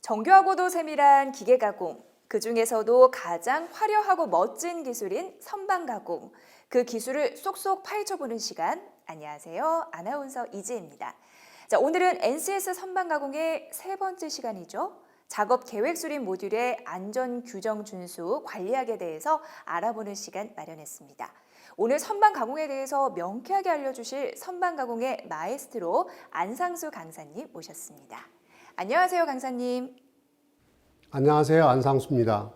정교하고도 세밀한 기계 가공, 그 중에서도 가장 화려하고 멋진 기술인 선반 가공, 그 기술을 쏙쏙 파헤쳐보는 시간. 안녕하세요. 아나운서 이지혜입니다. 자, 오늘은 NCS 선반 가공의 세 번째 시간이죠. 작업 계획 수립 모듈의 안전 규정 준수 관리학에 대해서 알아보는 시간 마련했습니다. 오늘 선반 가공에 대해서 명쾌하게 알려주실 선반 가공의 마에스트로 안상수 강사님 모셨습니다. 안녕하세요, 강사님. 안녕하세요, 안상수입니다.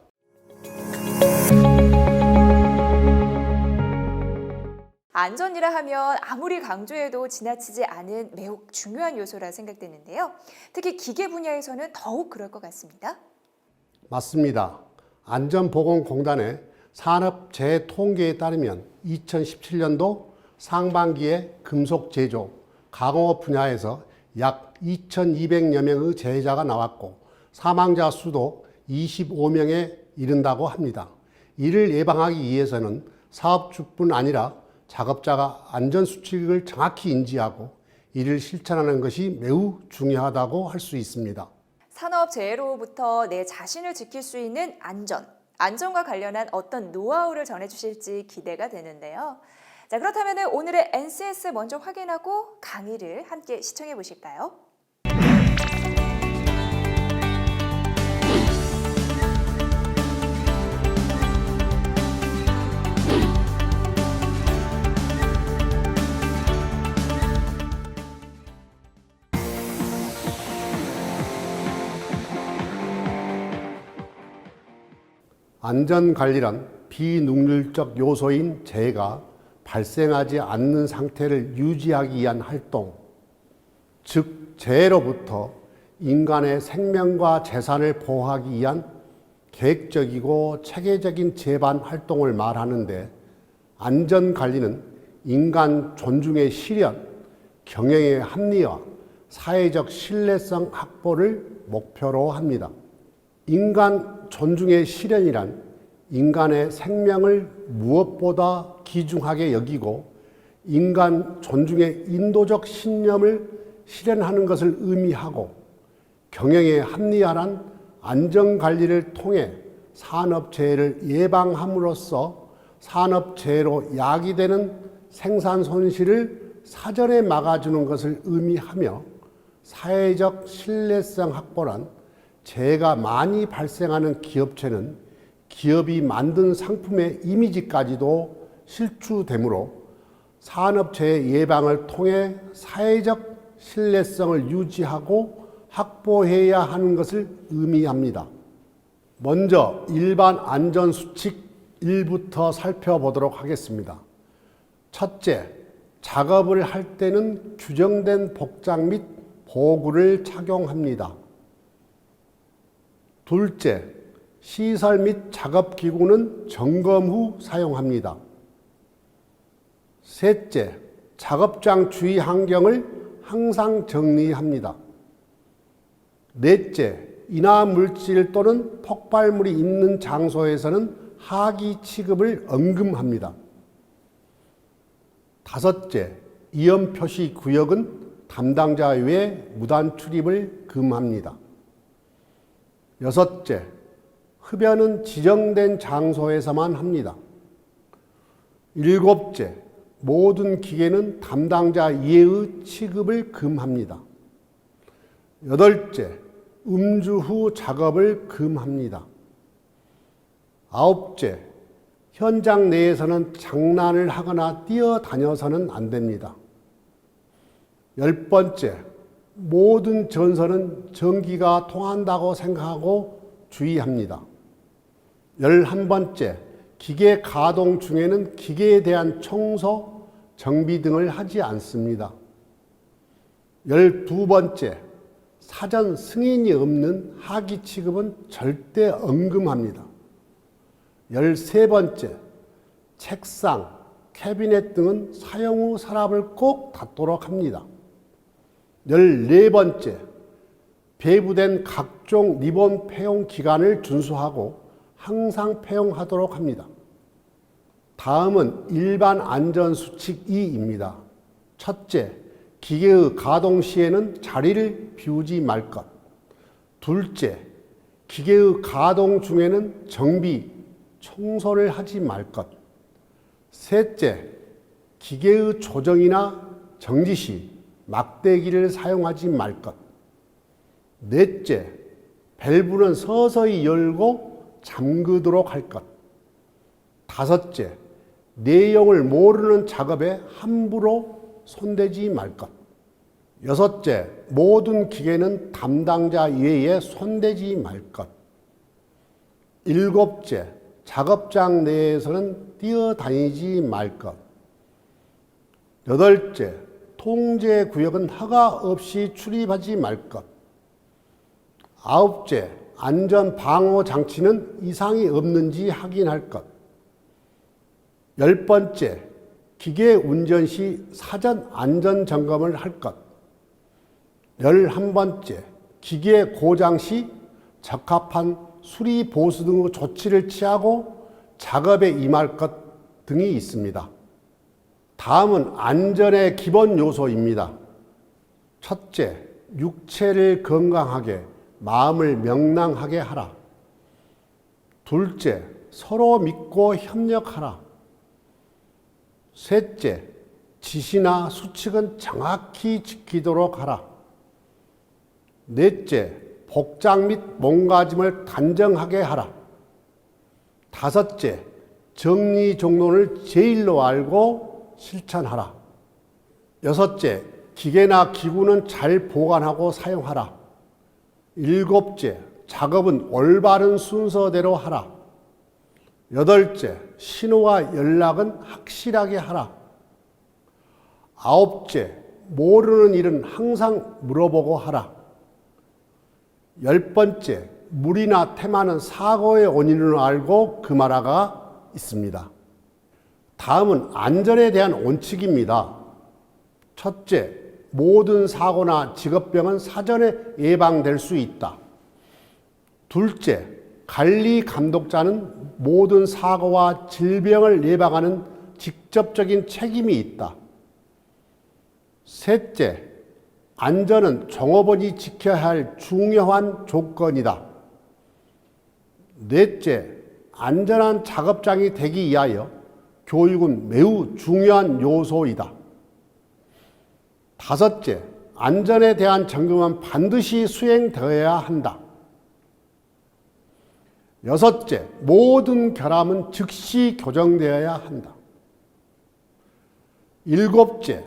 안전이라 하면 아무리 강조해도 지나치지 않은 매우 중요한 요소라 생각되는데요. 특히 기계 분야에서는 더욱 그럴 것 같습니다. 맞습니다. 안전보건공단의 산업재해통계에 따르면 2017년도 상반기에 금속 제조, 가공업 분야에서 약 2,200여 명의 재해자가 나왔고 사망자 수도 25명에 이른다고 합니다. 이를 예방하기 위해서는 사업주뿐 아니라 작업자가 안전수칙을 정확히 인지하고 이를 실천하는 것이 매우 중요하다고 할 수 있습니다. 산업재해로부터 내 자신을 지킬 수 있는 안전과 관련한 어떤 노하우를 전해주실지 기대가 되는데요. 자, 그렇다면 오늘의 NCS 먼저 확인하고 강의를 함께 시청해 보실까요? 안전관리란 비능률적 요소인 재해가 발생하지 않는 상태를 유지하기 위한 활동, 즉 재해로부터 인간의 생명과 재산을 보호하기 위한 계획적이고 체계적인 재반 활동을 말하는데, 안전관리는 인간 존중의 실현, 경영의 합리화, 사회적 신뢰성 확보를 목표로 합니다. 인간 존중의 실현이란 인간의 생명을 무엇보다 귀중하게 여기고 인간 존중의 인도적 신념을 실현하는 것을 의미하고, 경영의 합리화란 안전관리를 통해 산업재해를 예방함으로써 산업재해로 야기되는 생산 손실을 사전에 막아주는 것을 의미하며, 사회적 신뢰성 확보란 재해가 많이 발생하는 기업체는 기업이 만든 상품의 이미지까지도 실추되므로 산업재해 예방을 통해 사회적 신뢰성을 유지하고 확보해야 하는 것을 의미합니다. 먼저 일반 안전수칙 1부터 살펴보도록 하겠습니다. 첫째, 작업을 할 때는 규정된 복장 및 보호구를 착용합니다. 둘째, 시설 및 작업기구는 점검 후 사용합니다. 셋째, 작업장 주위 환경을 항상 정리합니다. 넷째, 인화물질 또는 폭발물이 있는 장소에서는 하기 취급을 엄금합니다. 다섯째, 위험 표시 구역은 담당자 외에 무단 출입을 금합니다. 여섯째, 흡연은 지정된 장소에서만 합니다. 일곱째, 모든 기계는 담당자 이외의 취급을 금합니다. 여덟째, 음주 후 작업을 금합니다. 아홉째, 현장 내에서는 장난을 하거나 뛰어다녀서는 안 됩니다. 열 번째, 모든 전선은 전기가 통한다고 생각하고 주의합니다. 11번째, 기계 가동 중에는 기계에 대한 청소, 정비 등을 하지 않습니다. 12번째, 사전 승인이 없는 하기 취급은 절대 엄금합니다. 13번째, 책상, 캐비넷 등은 사용 후 서랍을 꼭 닫도록 합니다. 14번째, 배부된 각종 리본 폐용 기간을 준수하고 항상 폐용하도록 합니다. 다음은 일반 안전수칙 2입니다. 첫째, 기계의 가동 시에는 자리를 비우지 말 것. 둘째, 기계의 가동 중에는 정비, 청소를 하지 말 것. 셋째, 기계의 조정이나 정지 시 막대기를 사용하지 말 것. 넷째, 밸브는 서서히 열고 잠그도록 할 것. 다섯째, 내용을 모르는 작업에 함부로 손대지 말 것. 여섯째, 모든 기계는 담당자 외에 손대지 말 것. 일곱째, 작업장 내에서는 뛰어다니지 말 것. 여덟째, 통제 구역은 허가 없이 출입하지 말 것. 아홉째, 안전 방호 장치는 이상이 없는지 확인할 것. 열 번째, 기계 운전 시 사전 안전 점검을 할 것. 11번째, 기계 고장 시 적합한 수리 보수 등의 조치를 취하고 작업에 임할 것 등이 있습니다. 다음은 안전의 기본 요소입니다. 첫째, 육체를 건강하게, 마음을 명랑하게 하라. 둘째, 서로 믿고 협력하라. 셋째, 지시나 수칙은 정확히 지키도록 하라. 넷째, 복장 및 몸가짐을 단정하게 하라. 다섯째, 정리정돈을 제일로 알고 실천하라. 여섯째, 기계나 기구는 잘 보관하고 사용하라. 일곱째, 작업은 올바른 순서대로 하라. 여덟째, 신호와 연락은 확실하게 하라. 아홉째, 모르는 일은 항상 물어보고 하라. 열 번째, 물이나 태마는 사고의 원인을 알고 금하라가 있습니다. 다음은 안전에 대한 원칙입니다. 첫째, 모든 사고나 직업병은 사전에 예방될 수 있다. 둘째, 관리 감독자는 모든 사고와 질병을 예방하는 직접적인 책임이 있다. 셋째, 안전은 종업원이 지켜야 할 중요한 조건이다. 넷째, 안전한 작업장이 되기 위하여 교육은 매우 중요한 요소이다. 다섯째, 안전에 대한 점검은 반드시 수행되어야 한다. 여섯째, 모든 결함은 즉시 교정되어야 한다. 일곱째,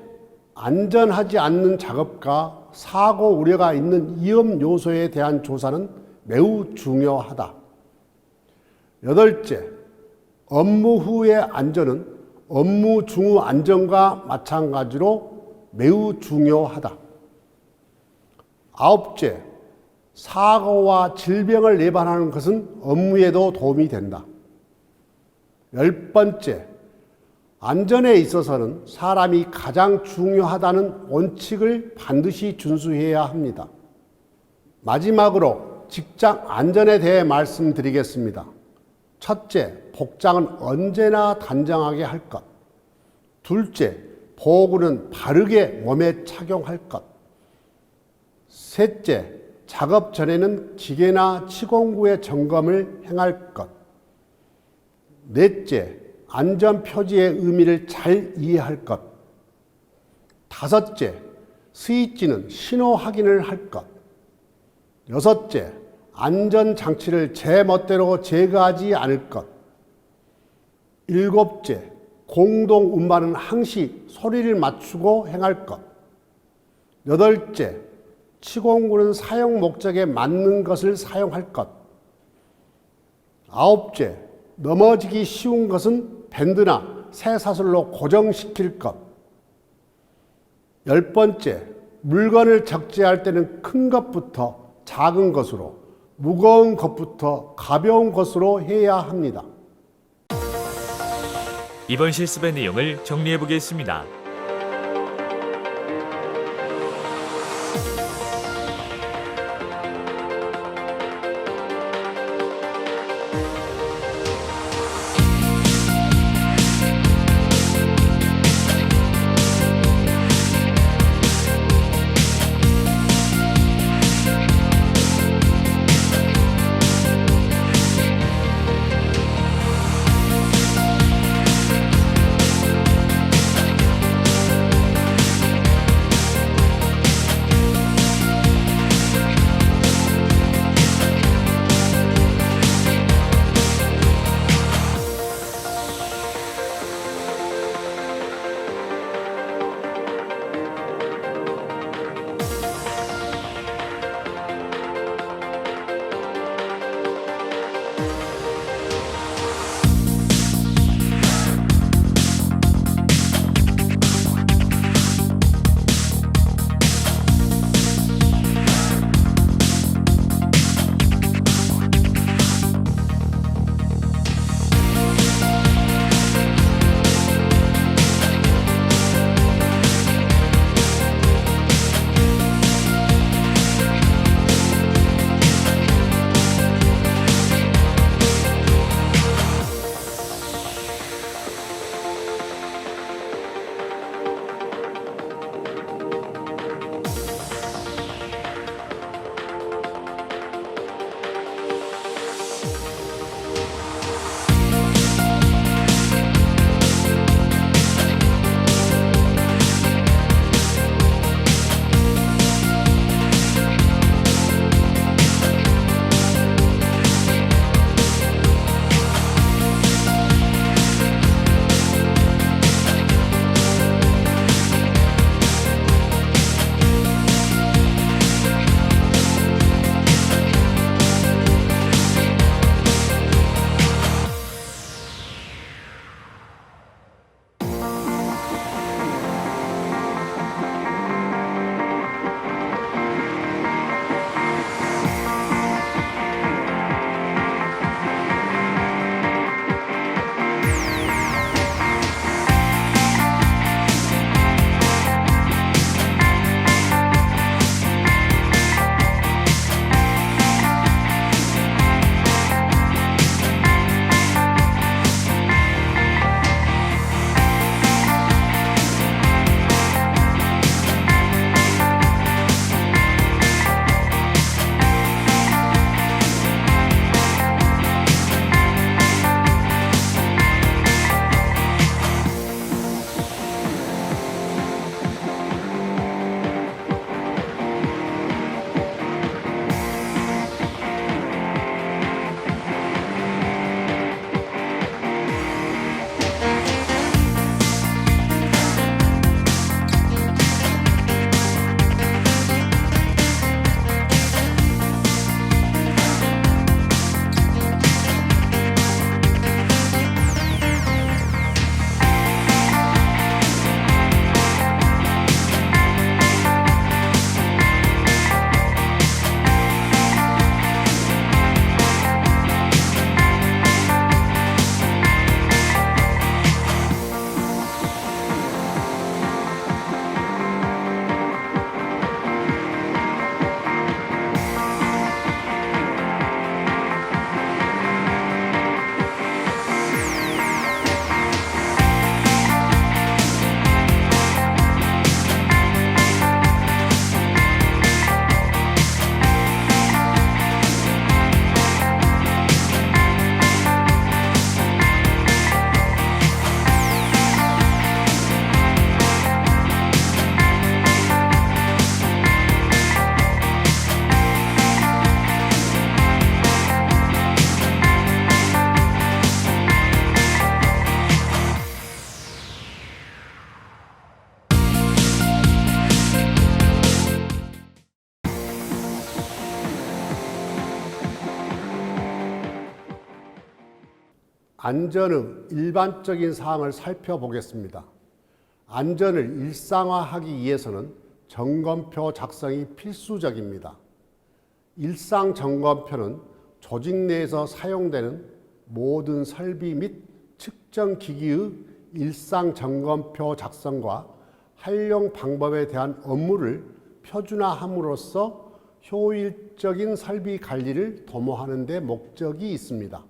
안전하지 않는 작업과 사고 우려가 있는 위험 요소에 대한 조사는 매우 중요하다. 여덟째, 업무 후의 안전은 업무 중의 안전과 마찬가지로 매우 중요하다. 아홉째, 사고와 질병을 예방하는 것은 업무에도 도움이 된다. 열 번째, 안전에 있어서는 사람이 가장 중요하다는 원칙을 반드시 준수해야 합니다. 마지막으로 직장 안전에 대해 말씀드리겠습니다. 첫째, 복장은 언제나 단정하게 할 것. 둘째, 보호구는 바르게 몸에 착용할 것. 셋째, 작업 전에는 기계나 치공구의 점검을 행할 것. 넷째, 안전 표지의 의미를 잘 이해할 것. 다섯째, 스위치는 신호 확인을 할 것. 여섯째, 안전장치를 제 멋대로 제거하지 않을 것. 일곱째, 공동 운반은 항시 소리를 맞추고 행할 것. 여덟째, 치공구는 사용 목적에 맞는 것을 사용할 것. 아홉째, 넘어지기 쉬운 것은 밴드나 쇠사슬로 고정시킬 것. 열 번째, 물건을 적재할 때는 큰 것부터 작은 것으로, 무거운 것부터 가벼운 것으로 해야 합니다. 이번 실습의 내용을 정리해 보겠습니다. 안전의 일반적인 사항을 살펴보겠습니다. 안전을 일상화하기 위해서는 점검표 작성이 필수적입니다. 일상 점검표는 조직 내에서 사용되는 모든 설비 및 측정 기기의 일상 점검표 작성과 활용 방법에 대한 업무를 표준화함으로써 효율적인 설비 관리를 도모하는 데 목적이 있습니다.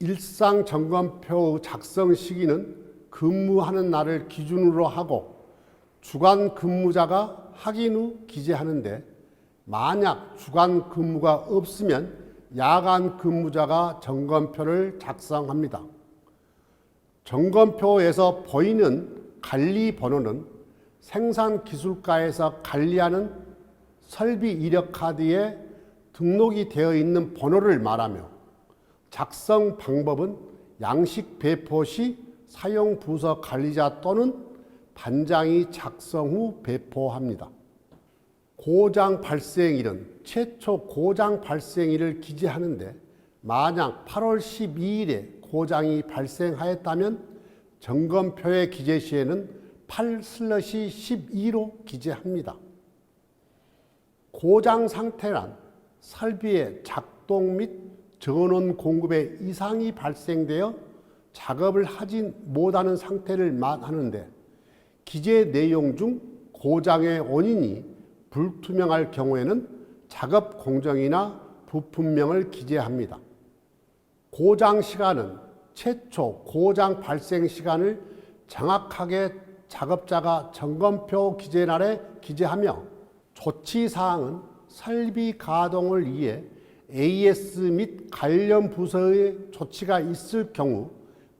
일상 점검표 작성 시기는 근무하는 날을 기준으로 하고 주간 근무자가 확인 후 기재하는데, 만약 주간 근무가 없으면 야간 근무자가 점검표를 작성합니다. 점검표에서 보이는 관리 번호는 생산기술과에서 관리하는 설비 이력 카드에 등록이 되어 있는 번호를 말하며, 작성 방법은 양식 배포 시 사용 부서 관리자 또는 반장이 작성 후 배포합니다. 고장 발생일은 최초 고장 발생일을 기재하는데, 만약 8월 12일에 고장이 발생하였다면 점검표의 기재 시에는 8/12로 기재합니다. 고장 상태란 설비의 작동 및 전원 공급에 이상이 발생되어 작업을 하지 못하는 상태를 말하는데, 기재 내용 중 고장의 원인이 불투명할 경우에는 작업 공정이나 부품명을 기재합니다. 고장 시간은 최초 고장 발생 시간을 정확하게 작업자가 점검표 기재란에 기재하며, 조치 사항은 설비 가동을 위해 AS 및 관련 부서의 조치가 있을 경우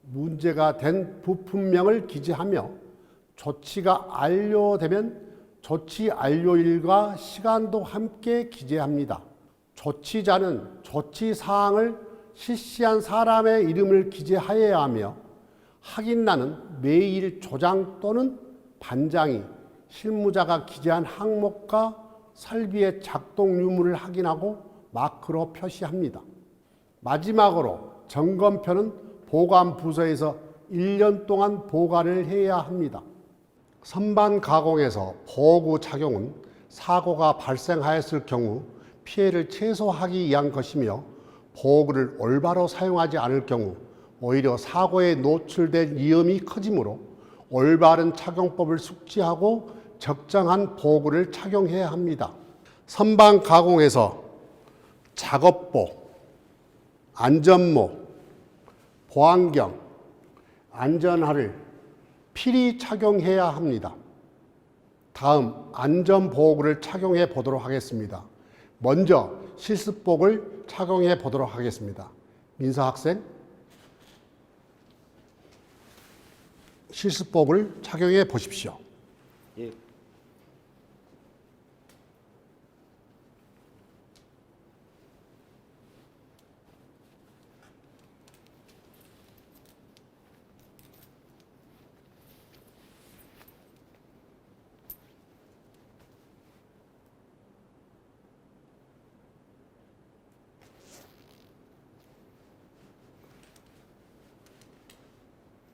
문제가 된 부품명을 기재하며, 조치가 완료되면 조치 완료일과 시간도 함께 기재합니다. 조치자는 조치 사항을 실시한 사람의 이름을 기재하여야 하며, 확인란은 매일 조장 또는 반장이 실무자가 기재한 항목과 설비의 작동 유무를 확인하고 마크로 표시합니다. 마지막으로 점검표는 보관 부서에서 1년 동안 보관을 해야 합니다. 선반 가공에서 보호구 착용은 사고가 발생하였을 경우 피해를 최소화하기 위한 것이며, 보호구를 올바로 사용하지 않을 경우 오히려 사고에 노출될 위험이 커지므로 올바른 착용법을 숙지하고 적정한 보호구를 착용해야 합니다. 선반 가공에서 작업복, 안전모, 보안경, 안전화를 필히 착용해야 합니다. 다음 안전보호구를 착용해 보도록 하겠습니다. 먼저 실습복을 착용해 보도록 하겠습니다. 민서 학생, 실습복을 착용해 보십시오. 예.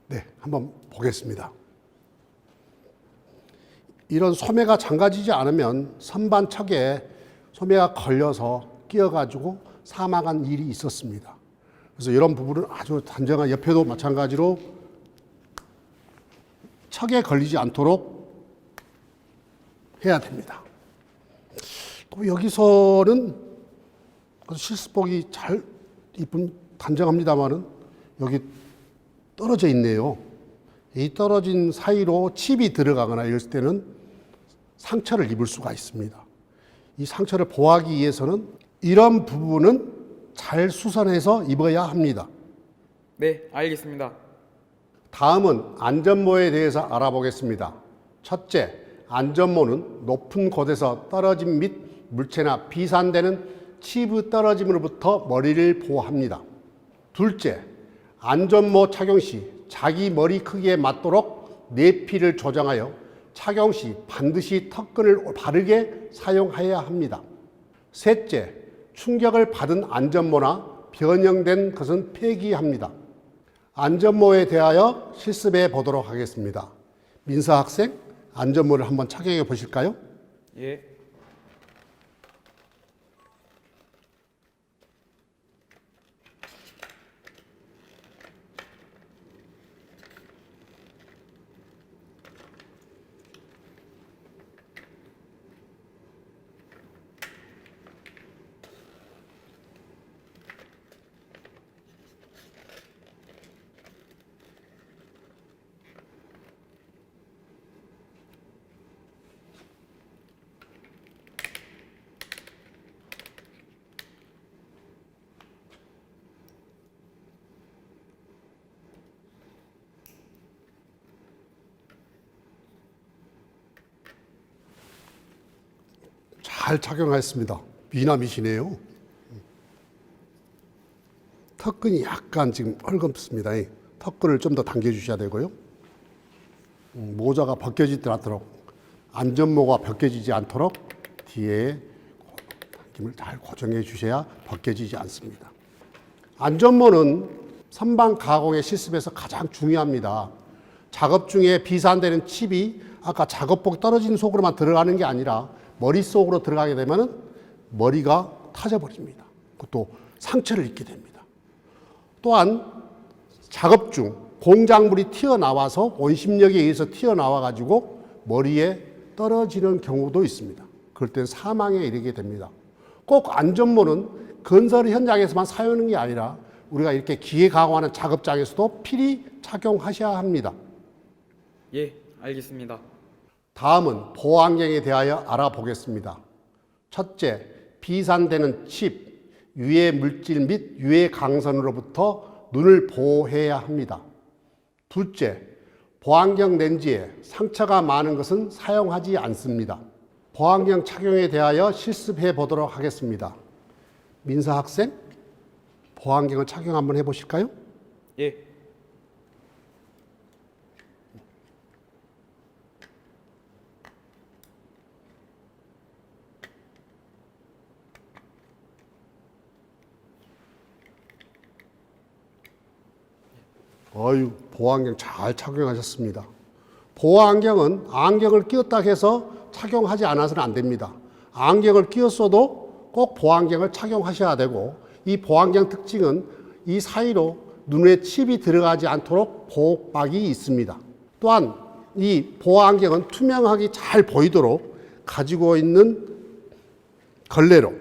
네, 한번 보겠습니다. 이런 소매가 잠가지지 않으면 선반 척에 소매가 걸려서 끼어가지고 사망한 일이 있었습니다. 그래서 이런 부분은 아주 단정한, 옆에도 마찬가지로 척에 걸리지 않도록 해야 됩니다. 또 여기서는 실습복이 잘 이쁜 단정합니다만은 여기 떨어져 있네요. 이 떨어진 사이로 칩이 들어가거나 이럴 때는 상처를 입을 수가 있습니다. 이 상처를 보호하기 위해서는 이런 부분은 잘 수선해서 입어야 합니다. 네, 알겠습니다. 다음은 안전모에 대해서 알아보겠습니다. 첫째, 안전모는 높은 곳에서 떨어짐 및 물체나 비산되는 칩의 떨어짐으로부터 머리를 보호합니다. 둘째, 안전모 착용 시 자기 머리 크기에 맞도록 내피를 조정하여 착용 시 반드시 턱끈을 바르게 사용해야 합니다. 셋째, 충격을 받은 안전모나 변형된 것은 폐기합니다. 안전모에 대하여 실습해 보도록 하겠습니다. 민서 학생, 안전모를 한번 착용해 보실까요? 예. 잘 착용하였습니다. 미남이시네요. 턱끈이 약간 지금 헐겁습니다. 턱끈을 좀 더 당겨주셔야 되고요. 모자가 벗겨지지 않도록, 안전모가 벗겨지지 않도록 뒤에 당김을 잘 고정해 주셔야 벗겨지지 않습니다. 안전모는 선반 가공의 실습에서 가장 중요합니다. 작업 중에 비산되는 칩이 아까 작업복 떨어진 속으로만 들어가는 게 아니라 머릿속으로 들어가게 되면 머리가 타져버립니다. 또 상처를 입게 됩니다. 또한 작업 중 공작물이 튀어나와서 원심력에 의해서 튀어나와가지고 머리에 떨어지는 경우도 있습니다. 그럴 땐 사망에 이르게 됩니다. 꼭 안전모는 건설 현장에서만 사용하는 게 아니라 우리가 이렇게 기계 가공하는 작업장에서도 필히 착용하셔야 합니다. 예, 알겠습니다. 다음은 보호환경에 대하여 알아보겠습니다. 첫째, 비산되는 칩, 유해 물질 및 유해 강선으로부터 눈을 보호해야 합니다. 둘째, 보안경 렌즈에 상처가 많은 것은 사용하지 않습니다. 보안경 착용에 대하여 실습해 보도록 하겠습니다. 민서 학생, 보안경을 착용 한번 해보실까요? 예. 보호안경 잘 착용하셨습니다. 보호안경은 안경을 끼웠다 해서 착용하지 않아서는 안 됩니다. 안경을 끼웠어도 꼭 보호안경을 착용하셔야 되고, 이 보호안경 특징은 이 사이로 눈에 칩이 들어가지 않도록 보호막이 있습니다. 또한 이 보호안경은 투명하게 잘 보이도록 가지고 있는 걸레로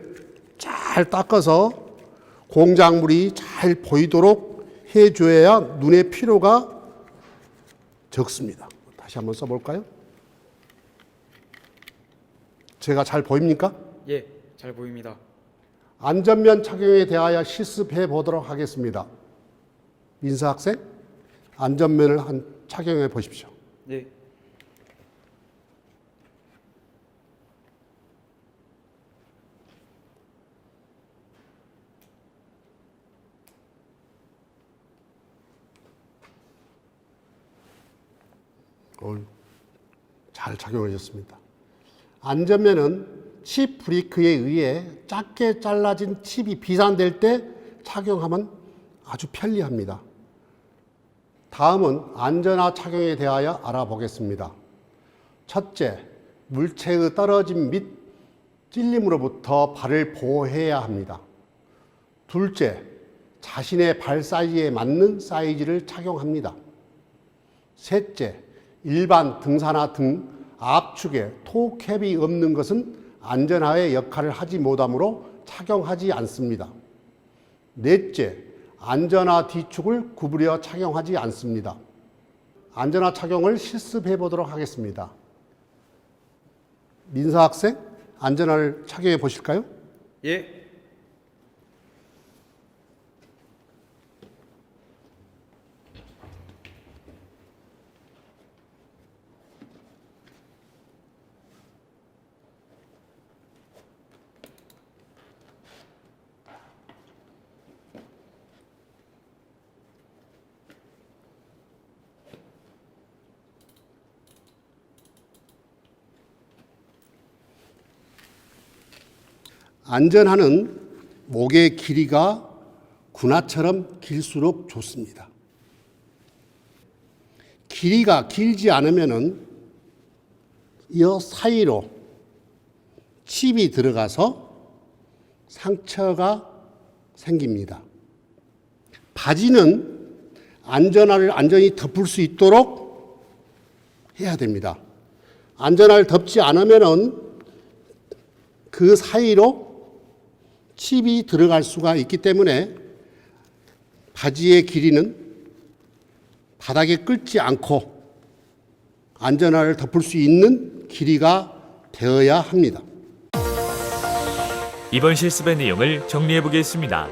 잘 닦아서 공작물이 잘 보이도록 해줘야 눈의 피로가 적습니다. 다시 한번 써볼까요? 제가 잘 보입니까? 예, 잘 보입니다. 안전면 착용에 대하여 실습해 보도록 하겠습니다. 민서 학생, 안전면을 착용해 보십시오. 예. 잘 착용하셨습니다. 안전면은 칩 브레이크에 의해 작게 잘라진 칩이 비산될 때 착용하면 아주 편리합니다. 다음은 안전화 착용에 대하여 알아보겠습니다. 첫째, 물체의 떨어짐 및 찔림으로부터 발을 보호해야 합니다. 둘째, 자신의 발 사이즈에 맞는 사이즈를 착용합니다. 셋째, 일반 등산화 등 압축에 토캡이 없는 것은 안전화의 역할을 하지 못하므로 착용하지 않습니다. 넷째, 안전화 뒤축을 구부려 착용하지 않습니다. 안전화 착용을 실습해 보도록 하겠습니다. 민서 학생, 안전화를 착용해 보실까요? 예. 안전화는 목의 길이가 군화처럼 길수록 좋습니다. 길이가 길지 않으면은 이 사이로 칩이 들어가서 상처가 생깁니다. 바지는 안전화를 안전히 덮을 수 있도록 해야 됩니다. 안전화를 덮지 않으면은 그 사이로 칩이 들어갈 수가 있기 때문에 바지의 길이는 바닥에 끓지 않고 안전화를 덮을 수 있는 길이가 되어야 합니다. 이번 실습의 내용을 정리해 보겠습니다.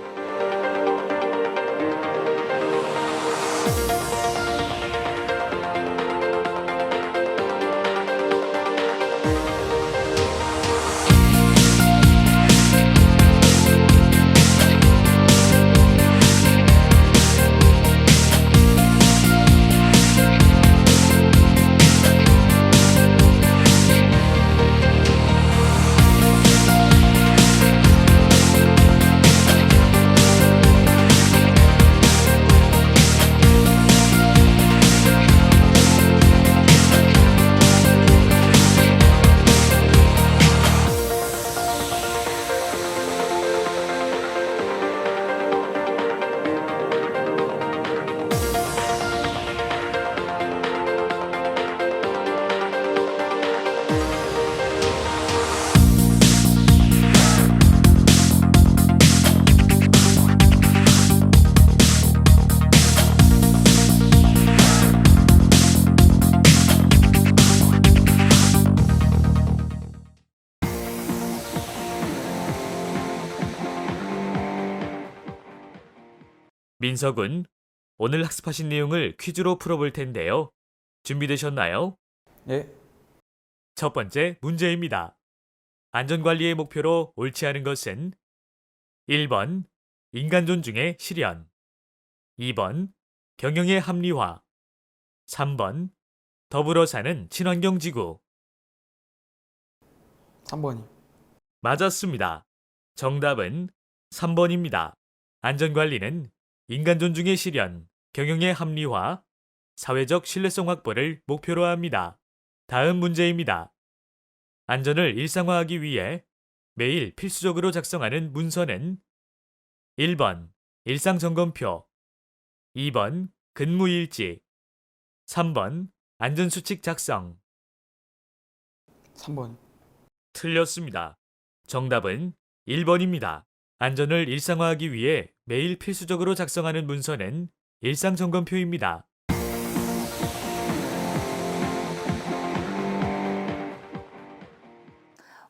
민석군, 오늘 학습하신 내용을 퀴즈로 풀어볼 텐데요. 준비되셨나요? 예. 첫 번째 문제입니다. 안전관리의 목표로 옳지 않은 것은 1번 인간 존중의 실현, 2번 경영의 합리화, 3번 더불어 사는 친환경지구. 3번이. 맞았습니다. 정답은 3번입니다. 안전관리는 인간 존중의 실현, 경영의 합리화, 사회적 신뢰성 확보를 목표로 합니다. 다음 문제입니다. 안전을 일상화하기 위해 매일 필수적으로 작성하는 문서는 1번 일상점검표, 2번 근무일지, 3번 안전수칙 작성. 3번. 틀렸습니다. 정답은 1번입니다. 안전을 일상화하기 위해 매일 필수적으로 작성하는 문서는 일상점검표입니다.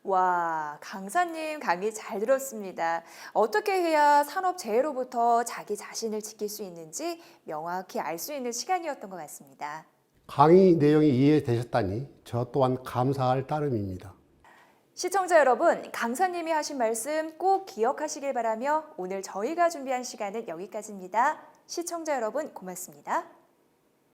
와, 강사님 강의 잘 들었습니다. 어떻게 해야 산업재해로부터 자기 자신을 지킬 수 있는지 명확히 알 수 있는 시간이었던 것 같습니다. 강의 내용이 이해되셨다니 저 또한 감사할 따름입니다. 시청자 여러분, 강사님이 하신 말씀 꼭 기억하시길 바라며 오늘 저희가 준비한 시간은 여기까지입니다. 시청자 여러분, 고맙습니다.